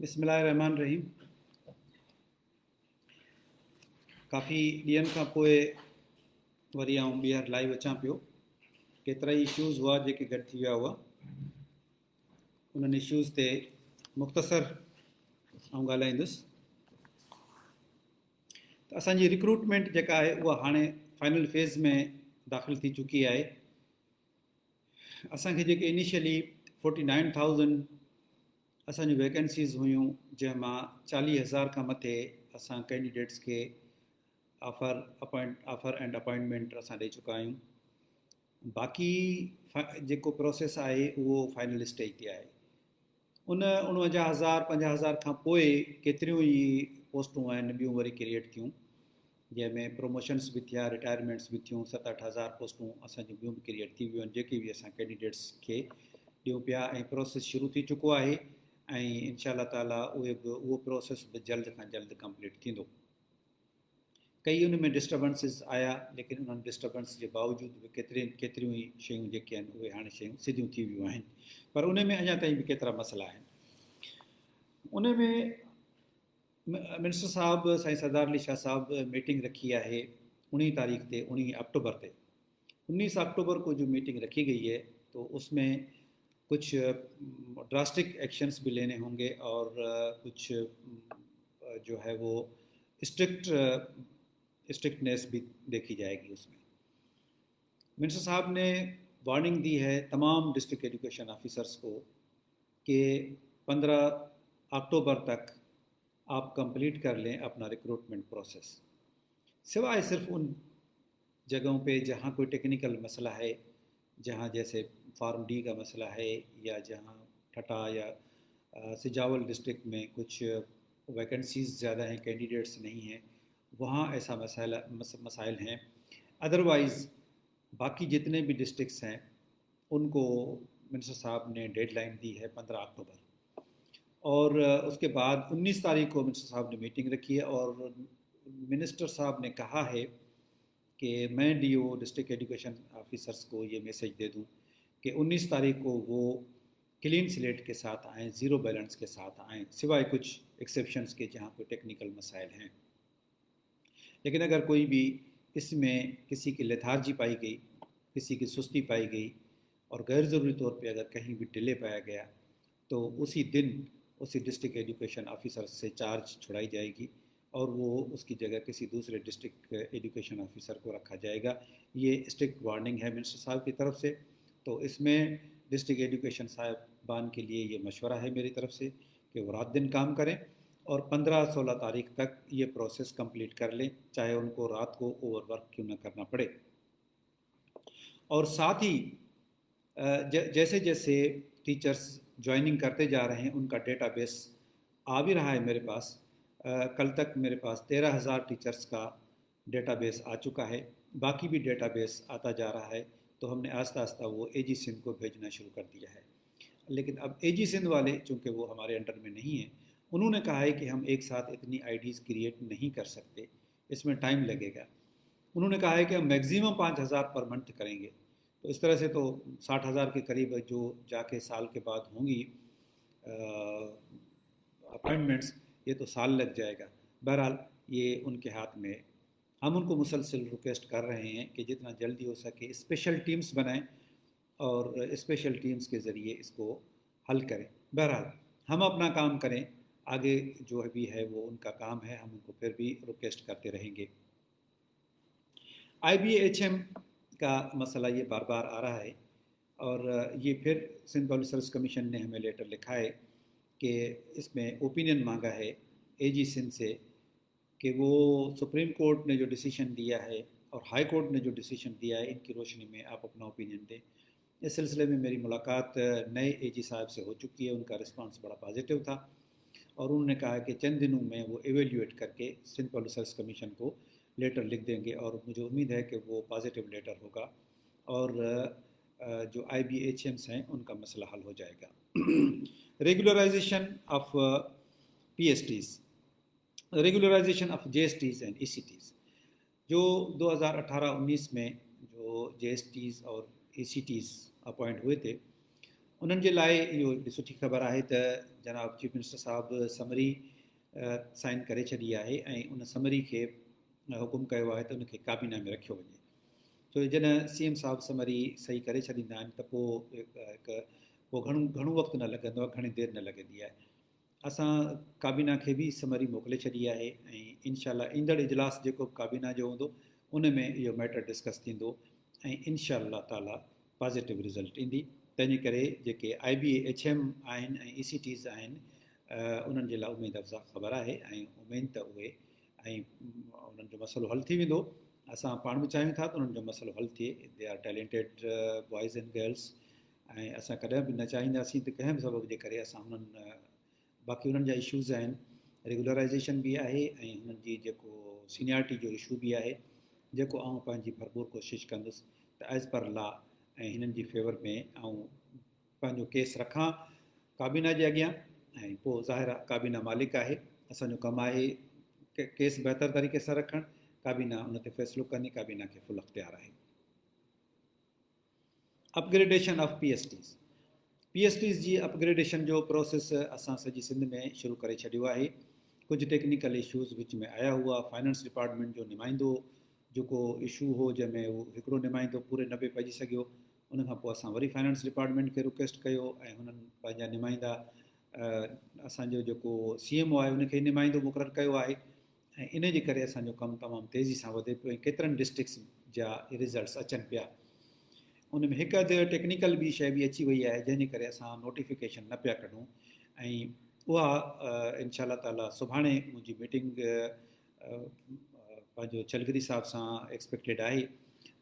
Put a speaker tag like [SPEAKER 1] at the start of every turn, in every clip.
[SPEAKER 1] बिस्मिल्लाहिर्रहमानिर्रहीम। काफ़ी ॾींहंनि खां पोइ वरी आउं ॿीहर लाइव अचां पियो। केतिरा ई इश्यूज़ हुआ जेके गॾु थी विया हुआ। उन्हनि इश्यूज़ ते मुख़्तसर आउं ॻाल्हाईंदुसि। त असांजी रिक्रूटमेंट जेका आहे उहा हाणे फाइनल फेज़ में दाख़िल थी चुकी आहे। असांखे जेके इनिशियली 49,000 असांजी वैकेंसीज़ हुयूं, जंहिंमां 40,000 खां मथे असां कैंडिडेट्स खे ऑफर एंड अपॉइंटमेंट असां ॾेई चुका आहियूं। बाक़ी जेको प्रोसेस आहे उहो फाइनल स्टेज ते आहे। 49,000 50,000 खां पोइ केतिरियूं ई पोस्टूं आहिनि ॿियूं वरी क्रिएट थियूं, जंहिंमें प्रमोशन्स बि थिया, रिटायरमेंट्स बि थियूं। 7-8 हज़ार पोस्टूं असांजी ॿियूं बि क्रिएट थी वियूं आहिनि, जेके बि असां कैंडिडेट्स खे ॾियूं पिया, ऐं प्रोसेस शुरू थी चुको आहे। ऐं इंशाअल्लाह ताला उहो प्रोसेस बि जल्द खां जल्द कंप्लीट थींदो। कई उन में डिस्टर्बेंसिस आया, लेकिन उन्हनि डिस्टर्बेंस जे बावजूदि बि केतिरियूं ई शयूं जेके आहिनि उहे हाणे शयूं सिधियूं थी वियूं आहिनि। पर उन में अञा ताईं बि केतिरा मसइला आहिनि। उन में मिनिस्टर साहब साईं सरदार अली शाह साहब मीटिंग रखी है 19 तारीख ते, 19 अक्टूबर ते। 19 अक्टूबर को जो मीटिंग रखी गई है, तो उसमें कुछ ड्रास्टिक एक्शंस भी लेने होंगे और कुछ जो है वो स्ट्रिक्टनेस भी देखी जाएगी उसमें। मिनिस्टर साहब ने वार्निंग दी है तमाम डिस्ट्रिक्ट एजुकेशन ऑफिसर्स को कि 15 अक्टूबर तक आप कंप्लीट कर लें अपना रिक्रूटमेंट प्रोसेस, सिवाय सिर्फ उन जगहों पे जहाँ कोई टेक्निकल मसला है, जहाँ जैसे फार्म डी का मसला है, या जहाँ ठटा या सिजावल डिस्ट्रिक्ट में कुछ वैकेंसीज़ ज़्यादा हैं, कैंडिडेट्स नहीं हैं, वहाँ ऐसा मसाइल हैं। अदरवाइज़ बाकी जितने भी डिस्ट्रिक्ट्स हैं उनको मिनिस्टर साहब ने डेडलाइन दी है 15 अक्टूबर। और उसके बाद 19 तारीख को मिनिस्टर साहब ने मीटिंग रखी है, और मिनिस्टर साहब ने कहा है कि मैं डीओ डिस्ट्रिक्ट एजुकेशन ऑफिसर्स को ये मैसेज दे दूं कि 19 तारीख को वो क्लीन स्लेट के साथ आएँ, ज़ीरो बैलेंस के साथ आएँ, सिवाय कुछ एक्सेप्शंस के जहाँ कोई टेक्निकल मसाइल हैं। लेकिन अगर कोई भी इसमें किसी की लेथार्जी पाई गई, किसी की सुस्ती पाई गई, और गैर ज़रूरी तौर पे अगर कहीं भी डिले पाया गया, तो उसी दिन उसी डिस्ट्रिक्ट एजुकेशन ऑफिसर से चार्ज छुड़ाई जाएगी और वो उसकी जगह किसी दूसरे डिस्ट्रिक्ट एजुकेशन ऑफिसर को रखा जाएगा। ये स्ट्रिक्ट वार्निंग है मिनिस्टर साहब की तरफ से। तो इसमें डिस्ट्रिक्ट एजुकेशन साहबान के लिए ये मशवरा है मेरी तरफ से कि वो रात दिन काम करें और 15-16 तारीख तक ये प्रोसेस कंप्लीट कर लें, चाहे उनको रात को ओवरवर्क क्यों ना करना पड़े। और साथ ही जैसे जैसे टीचर्स ज्वाइनिंग करते जा रहे हैं, उनका डेटाबेस आ भी रहा है मेरे पास। कल तक मेरे पास 13,000 टीचर्स का डेटाबेस आ चुका है, बाकी भी डेटाबेस आता जा रहा है। तो हमने आस्ता आस्ता वो एजी सिंध को भेजना शुरू कर दिया है। लेकिन अब एजी सिंध वाले चूँकि वो हमारे अंडर में नहीं हैं, उन्होंने कहा है कि हम एक साथ इतनी आईडीज़ क्रिएट नहीं कर सकते, इसमें टाइम लगेगा। उन्होंने कहा है कि हम मैक्सिमम 5,000 पर मंथ करेंगे। तो इस तरह से तो 60,000 के करीब जो जाके साल के बाद होंगी अपॉइंटमेंट्स, ये तो साल लग जाएगा। बहरहाल ये उनके हाथ में। हम उनको मुसलसल रिक्वेस्ट कर रहे हैं कि जितना जल्दी हो सके स्पेशल टीम्स बनाएं और स्पेशल टीम्स के ज़रिए इसको हल करें। बहरहाल हम अपना काम करें, आगे जो भी है वो उनका काम है, हम उनको फिर भी रिक्वेस्ट करते रहेंगे। IBHM का मसला ये बार बार आ रहा है, और ये फिर सिंध पब्लिक सर्विस कमीशन ने हमें लेटर लिखा है कि इसमें ओपिनियन मांगा है एजी सिंध से कि वो सुप्रीम कोर्ट ने जो डिसीजन दिया है और हाई कोर्ट ने जो डिसीजन दिया है, इनकी रोशनी में आप अपना ओपिनियन दें। इस सिलसिले में मेरी मुलाकात नए एजी साहब से हो चुकी है। उनका रिस्पांस बड़ा पॉजिटिव था और उन्होंने कहा कि चंद दिनों में वो एवेल्यूएट करके सिंध पब्लिक सर्विस कमीशन को लेटर लिख देंगे, और मुझे उम्मीद है कि वो पॉजिटिव लेटर होगा और जो IBHMs हैं उनका मसला हल हो जाएगा। Regularisation of PSTs, regularisation of JSTs and ECTs, जो 2018-19 में जो JSTs और ECTs अपॉइंट हुए थे, उन्हनि जे लाइ इहो सुठी ख़बर आहे त जनाब चीफ मिनिस्टर साहिबु समरी साइन करे छॾी आहे ऐं उन समरी खे हुकुम कयो आहे त उनखे काबीना में रखियो वञे। छो जॾहिं CM साहिबु समरी सही करे छॾींदा आहिनि त पोइ घणो वक़्तु न लॻंदो आहे, घणी देरि न लॻंदी आहे। असां काबीना खे बि समरी मोकिले छॾी आहे ऐं इनशाला ईंदड़ इजलास जेको काबीना जो हूंदो उन में इहो मैटर डिस्कस थींदो ऐं इनशा ताला पॉज़िटिव रिज़ल्ट ईंदी। तंहिंजे करे जेके IBHM आहिनि ऐं ECTs आहिनि उन्हनि जे लाइ उमेद अफ़ज़ा ख़बर आहे ऐं उमेद त उहे ऐं उन्हनि जो मसइलो हल थी वेंदो। असां पाण बि चाहियूं था त उन्हनि जो मसइलो हल थिए। They are talented boys and girls ऐं असां कॾहिं बि न चाहींदासीं त कंहिं बि सबब जे करे असां हुननि बाक़ी उन्हनि जा इशूज़ आहिनि, रेगुलराइज़ेशन बि आहे ऐं हुननि जी जेको सीनियरिटी जो इशू बि आहे जेको आउं पंहिंजी भरपूर कोशिशि कंदुसि त एज़ पर लॉ ऐं हिननि जी फेवर में आउं पंहिंजो केस रखां काबीना जे अॻियां ऐं पोइ ज़ाहिर आहे काबीना मालिक आहे। असांजो कमु आहे केस बहितर तरीक़े सां रखणु, काबीना उन ते फ़ैसिलो कंदी, काबीना खे फुल अख्तियार आहे। अपग्रेडेशन ऑफ PSTs जी अपग्रेडेशन जो प्रोसेस असां सॼी सिंध में शुरू करे छॾियो आहे। कुझु टेक्निकल इशूज़ विच में आया हुआ। फाइनेंस डिपार्टमेंट जो नुमाइंदो जेको इशू हो जंहिंमें उहो हिकिड़ो नुमाइंदो पूरे न पियो पइजी सघियो, उनखां पोइ असां वरी फाइनेंस डिपार्टमेंट खे रिक्वेस्ट कयो ऐं हुननि पंहिंजा नुमाइंदा असांजो जेको CMO आहे उनखे नुमाइंदो मुक़ररु कयो आहे ऐं इन जे करे असांजो कमु तमामु तेज़ी सां वधे पियो ऐं केतिरनि डिस्ट्रिक्ट्स जा रिज़ल्ट्स अचनि पिया। उन में हिकु अधु टेक्निकल ॿी शइ बि अची वई आहे जंहिंजे करे असां नोटिफिकेशन न पिया कढूं ऐं उहा इनशा ताला सुभाणे मुंहिंजी मीटिंग पंहिंजो चलगिरी साहिब सां एक्सपेक्टेड आहे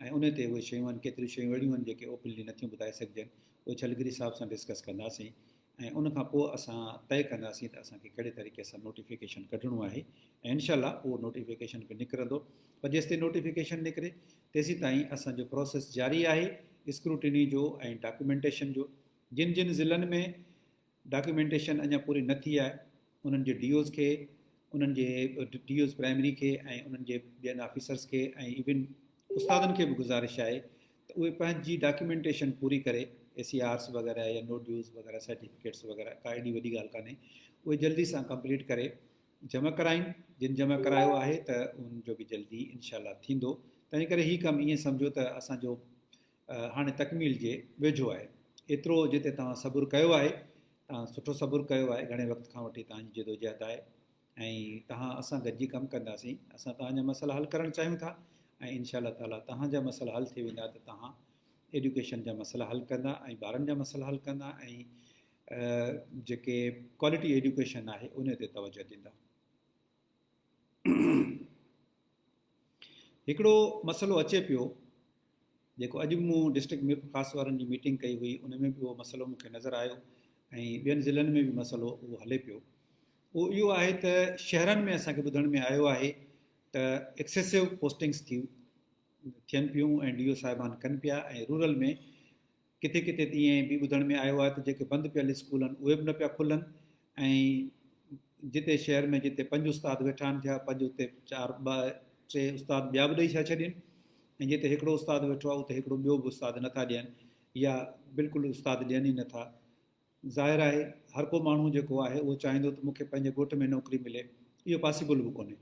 [SPEAKER 1] ऐं उन ते उहे शयूं आहिनि, केतिरियूं शयूं अहिड़ियूं आहिनि जेके ओपनली नथियूं ॿुधाए सघजनि, उहे चलगिरी साहिब सां डिस्कस कंदासीं ऐं उनखां पोइ असां तइ कंदासीं त असांखे कहिड़े तरीक़े सां नोटिफिकेशन कढणो आहे ऐं इनशा उहो नोटिफिकेशन बि निकिरंदो। पर जेसिताईं नोटिफिकेशन निकिरे तेसि ताईं असांजो प्रोसेस जारी आहे स्क्रूटिनी जो ऐं डॉक्यूमेंटेशन जो। जिन जिन ज़िलनि में डॉक्यूमेंटेशन अञा पूरी न थी आहे उन्हनि जे DOs खे, उन्हनि जे DOs प्राइमरी खे ऐं उन्हनि जे ॿियनि ऑफिसर्स खे ऐं इवन उस्तादनि खे बि गुज़ारिश आहे त उहे पंहिंजी डॉक्यूमेंटेशन पूरी करे ACRs वग़ैरह या नो ड्यूज़ वग़ैरह सर्टिफिकेट्स वग़ैरह का एॾी वॾी ॻाल्हि कान्हे, उहे जल्दी सां कंप्लीट करे जमा कराइनि। जिन जमा करायो आहे त उनजो बि जल्दी इनशा थींदो। तंहिं करे हीउ कमु ईअं सम्झो त असांजो हाणे तकमील जे वेझो आहे। एतिरो जिते तव्हां सबुरु कयो आहे, तव्हां सुठो सबुरु कयो आहे, घणे वक़्त खां वठी तव्हांजी जदोजहद आहे ऐं तव्हां असां गॾिजी कमु कंदासीं। असां तव्हांजा मसइला हल करणु चाहियूं था ऐं इनशा ताला तव्हांजा मसइला हल थी वेंदा त तव्हां एजुकेशन जा मसइला हल कंदा ऐं ॿारनि जा मसइला हल कंदा ऐं जेके क्वालिटी एजुकेशन आहे उन ते तवजो ॾींदा। हिकिड़ो मसइलो अचे पियो जेको अॼु मूं डिस्ट्रिक्ट मिल्क ख़ासि वारनि जी मीटिंग कई हुई, उन में बि उहो मसइलो मूंखे नज़र आयो ऐं ॿियनि ज़िलनि में बि मसइलो उहो हले पियो। उहो इहो आहे त शहरनि में असांखे ॿुधण में आयो आहे त एक्सेसिव पोस्टिंग्स थियनि पियूं ऐं DO साहिबान कनि पिया ऐं रूरल में किथे किथे ईअं बि ॿुधण में आयो आहे त जेके बंदि पियल स्कूल आहिनि उहे बि न पिया खुलनि ऐं जिते शहर में जिते 5 उस्ताद वेठा आहिनि थिया 5 उते 4-2-3 उस्ताद ॿिया बि ॾेई छा छॾनि ऐं जिते हिकिड़ो उस्ताद वेठो आहे उते हिकिड़ो ॿियो बि उस्ताद नथा ॾियनि या बिल्कुलु उस्ताद ॾियनि ई नथा। ज़ाहिर आहे हर को माण्हू जेको आहे उहो चाहींदो त मूंखे पंहिंजे ॻोठ में नौकिरी मिले, इहो पॉसिबल बि कोन्हे।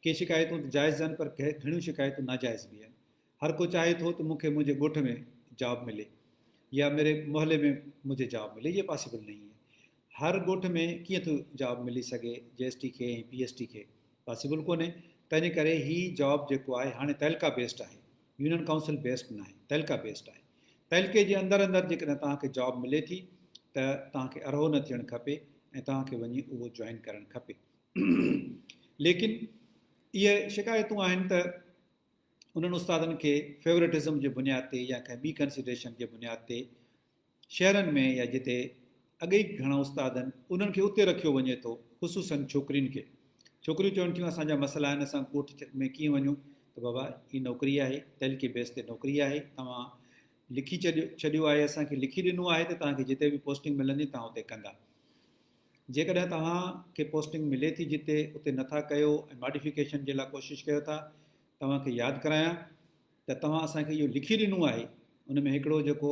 [SPEAKER 1] के शिकायतूं त जाइज़ आहिनि पर घणियूं शिकायतूं नाजाइज़ बि आहिनि। हर को चाहे थो त मूंखे मुंहिंजे ॻोठ में जॉब मिले या मेरे मोहल्ले में मुझे जॉब मिले, ये पॉसिबल नहीं है। हर ॻोठ में कीअं थो जॉब मिली सघे GST खे ऐं PST खे, पॉसिबल कोन्हे। तंहिंजे करे हीअ जॉब जेको आहे हाणे तहलका बेस्ड आहे, यूनियन काउंसिल बेस्ड न आहे, तहलका बेस्ड आहे। तहलके जे अंदरि जेकॾहिं तव्हांखे जॉब मिले थी त तव्हांखे अरहो न थियणु खपे ऐं तव्हांखे वञी उहो जॉइन करणु खपे। लेकिन इहे शिकायतूं आहिनि त उन्हनि उस्तादनि खे फेवरेटिज़म जे बुनियाद ते या कंहिं ॿी कंसिडरेशन जे बुनियाद ते शहरनि में या जिते अॻे ई घणा उस्ताद आहिनि उन्हनि खे उते रखियो वञे थो, ख़ुशूसन छोकिरियुनि खे। छोकिरियूं चवनि थियूं असांजा मसइला आहिनि, असां ॻोठ में कीअं वञूं, त बाबा हीअ नौकिरी आहे, तहलकी बेस ते नौकिरी आहे, तव्हां लिखी छॾियो आहे, असांखे लिखी ॾिनो आहे त तव्हांखे जिते बि पोस्टिंग मिलंदी तव्हां उते कंदा। जेकॾहिं तव्हांखे पोस्टिंग मिले थी जिते उते नथा कयो ऐं मॉडिफिकेशन जे लाइ कोशिशि कयो था, तव्हांखे यादि करायां त तव्हां असांखे इहो लिखी ॾिनो आहे, उन में हिकिड़ो जेको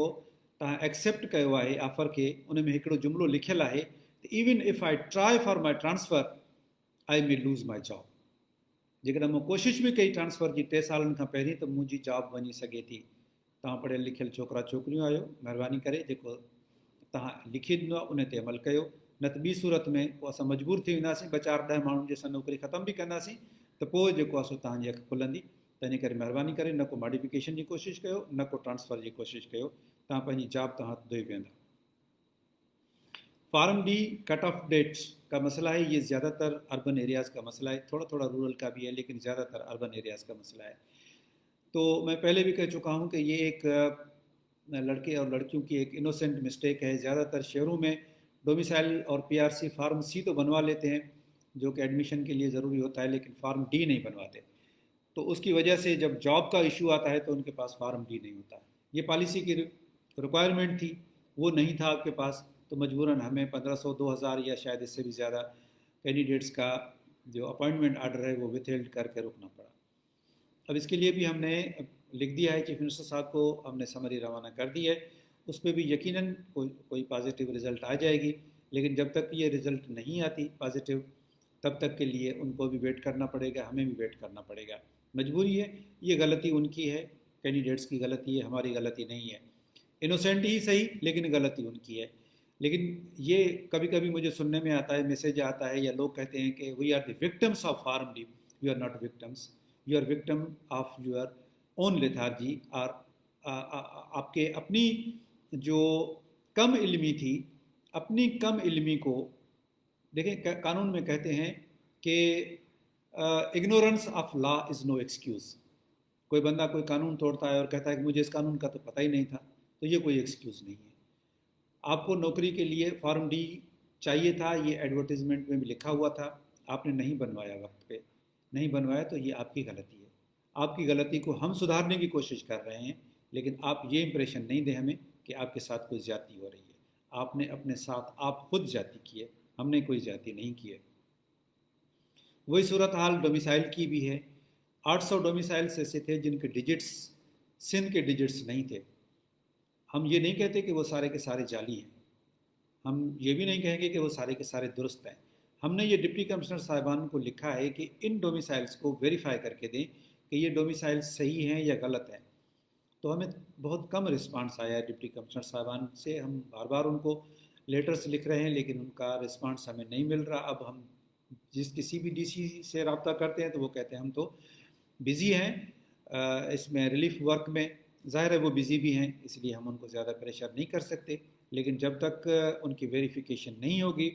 [SPEAKER 1] तव्हां एक्सेप्ट कयो आहे ऑफर खे, उन में हिकिड़ो जुमिलो लिखियलु आहे त even if I try for my transfer I may lose my job. जेकॾहिं मूं कोशिशि बि कई ट्रांसफ़र जी 3 सालनि खां पहिरीं त मुंहिंजी जॉब वञी सघे थी। तव्हां पढ़ियल लिखियल छोकिरा छोकिरियूं आहियो, महिरबानी करे जेको तव्हां लिखी ॾिनो आहे उन ते अमल कयो, न त ॿी सूरत में पोइ असां मजबूर थी वेंदासीं, 2-4 ॾह माण्हुनि जी असां नौकिरी ख़तमु बि कंदासीं त पोइ जेको आहे सो तव्हांजी अखि खुलंदी। तंहिंजे करे महिरबानी करे न को मॉडिफिकेशन जी कोशिशि कयो, न को ट्रांसफ़र जी कोशिशि कयो, तव्हां पंहिंजी जॉब तव्हां धोई वेंदा। Form D cut off dates का मसला है, ये ज़्यादातर अर्बन एरियाज़ का मसला है, थोड़ा थोड़ा रूरल का भी है, लेकिन ज़्यादातर अर्बन एरियाज़ का मसला है। तो मैं पहले भी कह चुका हूँ कि ये एक लड़के और लड़कियों की एक इनोसेंट मिस्टेक है। ज़्यादातर शहरों में डोमिसाइल और पीआरसी फार्म सी तो बनवा लेते हैं जो कि एडमिशन के लिए ज़रूरी होता है, लेकिन फार्म डी नहीं बनवाते। तो उसकी वजह से जब जॉब का इशू आता है तो उनके पास फार्म डी नहीं होता। ये पॉलिसी की रिक्वायरमेंट थी, वो नहीं था आपके पास, तो मजबूरन हमें 1500, 2000 या शायद इससे भी ज़्यादा कैंडिडेट्स का जो अपॉइंटमेंट आर्डर है वो विथहेल्ड करके रुकना पड़ा। अब इसके लिए भी हमने लिख दिया है, चीफ मिनिस्टर साहब को हमने समरी रवाना कर दी है, उस पर भी यकीनन कोई पॉजिटिव रिज़ल्ट आ जाएगी, लेकिन जब तक ये रिज़ल्ट नहीं आती पॉजिटिव तब तक के लिए उनको भी वेट करना पड़ेगा, हमें भी वेट करना पड़ेगा। मजबूरी है, ये गलती उनकी है, कैंडिडेट्स की गलती है, हमारी गलती नहीं है। इनोसेंट ही सही लेकिन गलती उनकी है। लेकिन ये कभी कभी मुझे सुनने में आता है, मैसेज आता है या लोग कहते हैं कि we are the victims of form D. You are not victims, you are victim of your own lethargy. और आपके अपनी जो कम इल्मी थी, अपनी कम इल्मी को देखें, कानून में कहते हैं कि ignorance of law is no excuse. कोई बंदा कोई कानून तोड़ता है और कहता है कि मुझे इस कानून का तो पता ही नहीं था, तो ये कोई एक्सक्यूज़ नहीं है। आपको नौकरी के लिए फार्म डी चाहिए था, ये एडवर्टीज़मेंट में भी लिखा हुआ था, आपने नहीं बनवाया, वक्त पे नहीं बनवाया, तो ये आपकी गलती है। आपकी गलती को हम सुधारने की कोशिश कर रहे हैं, लेकिन आप ये इंप्रेशन नहीं दें हमें कि आपके साथ कोई ज़्यादती हो रही है। आपने अपने साथ आप खुद ज़्यादती की है, हमने कोई ज़्यादती नहीं की है। वही सूरत हाल डोमिसाइल की भी है। 800 डोमिसाइल्स ऐसे थे जिनके डिजिट्स सिंध के डिजिट्स नहीं थे। हम ये नहीं कहते कि वो सारे के सारे जाली हैं, हम ये भी नहीं कहेंगे कि वो सारे के सारे दुरुस्त हैं। हमने ये डिप्टी कमिश्नर साहिबान को लिखा है कि इन डोमिसाइल्स को वेरीफाई करके दें कि ये डोमिसाइल्स सही हैं या गलत हैं। तो हमें बहुत कम रिस्पांस आया है डिप्टी कमिश्नर साहिबान से। हम बार बार उनको लेटर्स लिख रहे हैं, लेकिन उनका रिस्पांस हमें नहीं मिल रहा। अब हम किसी भी डीसी से रब्ता करते हैं तो वो कहते हैं हम तो बिज़ी हैं इसमें रिलीफ वर्क में। ज़ाहिर है वो बिज़ी भी हैं, इसलिए हम उनको ज़्यादा प्रेशर नहीं कर सकते, लेकिन जब तक उनकी वेरिफिकेशन नहीं होगी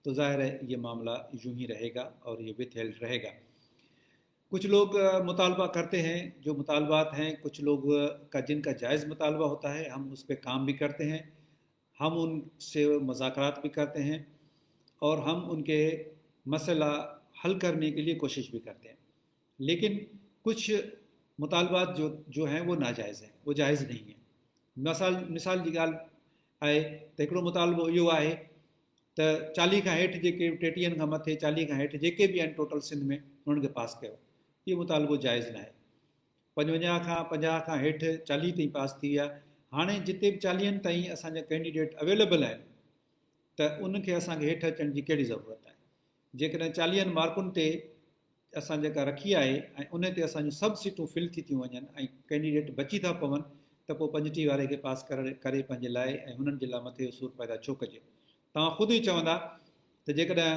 [SPEAKER 1] तो ज़ाहिर है ये मामला यूं ही रहेगा और ये विथहेल्ड रहेगा। कुछ लोग मुतालबा करते हैं, जो मुतालबात हैं कुछ लोग का जिनका जायज़ मुतालबा होता है, हम उस पर काम भी करते हैं, हम उनसे मुज़ाकरात भी करते हैं और हम उनके मसला हल करने के लिए कोशिश भी करते हैं। लेकिन कुछ मुतालबात जो हैं वो नाजायज़ हैं, वो जायज़ नहीं है। मिसाल जी ॻाल्हि आहे त हिकिड़ो मुतालबो इहो आहे त 40 खां हेठि जेके 30 खां मथे 40 खां हेठि जेके बि आहिनि टोटल सिंध में उन्हनि खे पास कयो। इहो मुतालबो जाइज़ न आहे। 50 खां हेठि 40 ताईं पास थी विया। हाणे जिते बि 40 ताईं असांजा कैंडिडेट अवेलेबल आहिनि त उनखे असांखे हेठि अचण जी कहिड़ी ज़रूरत आहे। जेकॾहिं 40 मार्कुनि ते असां जेका रखी आहे ऐं उन ते असांजूं सभु सीटूं फिल थी थियूं वञनि ऐं कैंडिडेट बची था पवनि त पोइ 25 वारे खे पास करे पंहिंजे लाइ ऐं हुननि जे लाइ मथे सूर पैदा छो कजे। तव्हां ख़ुदि ई चवंदा त जेकॾहिं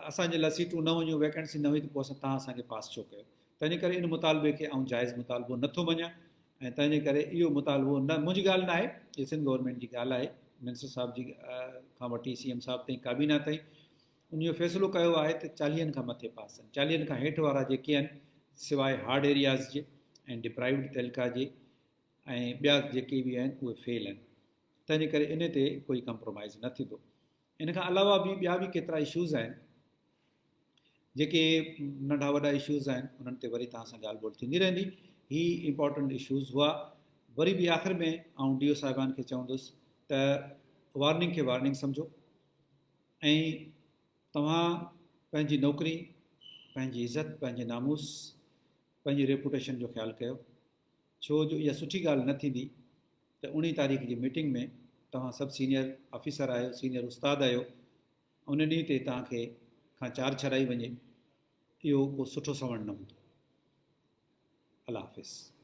[SPEAKER 1] असांजे लाइ सीटूं न हुयूं, वैकेंसी न हुई त पोइ तव्हां असांखे पास छो कयो। तंहिंजे करे इन मुतालबे खे आउं जाइज़ मुतालबो नथो मञा ऐं तंहिंजे करे इहो मुतालबो न मुंहिंजी ॻाल्हि न आहे, इहा सिंध गवर्नमेंट जी ॻाल्हि आहे। मिनिस्टर साहिब जी खां वठी CM साहिब ताईं काबीना ताईं उन फ़ैसिलो कयो आहे त 40 खां मथे पास आहिनि। 40 खां हेठि वारा जेके आहिनि सवाइ हार्ड एरियाज़ जे ऐं डिप्राइव्ड तइलका जे ऐं ॿिया जेके बि आहिनि उहे फेल आहिनि। तंहिंजे करे इन ते कोई कंप्रोमाइज़ न थींदो। इन खां अलावा बि ॿिया बि केतिरा इशूज़ आहिनि जेके नंढा वॾा इशूज़ आहिनि, उन्हनि ते वरी तव्हां सां ॻाल्हि ॿोल थींदी रहंदी। ही इम्पॉर्टेंट इशूज़ हुआ। वरी बि आख़िर में आउं DO साहिबान खे चवंदुसि त वार्निंग खे वार्निंग सम्झो ऐं तव्हां पंहिंजी नौकरी, पंहिंजी इज़त, पंहिंजे नामूस, पंहिंजी रेपूटेशन जो ख़्यालु कयो, छो जो इहा सुठी ॻाल्हि न थींदी त 19 तारीख़ जी मीटिंग में तव्हां सभु सीनियर ऑफिसर आहियो, सीनियर उस्ताद आहियो, उन ॾींहं ते तव्हांखे खां चार छॾाई वञे, इहो को सुठो सवण न हूंदो। अल्लाह हाफ़िज़।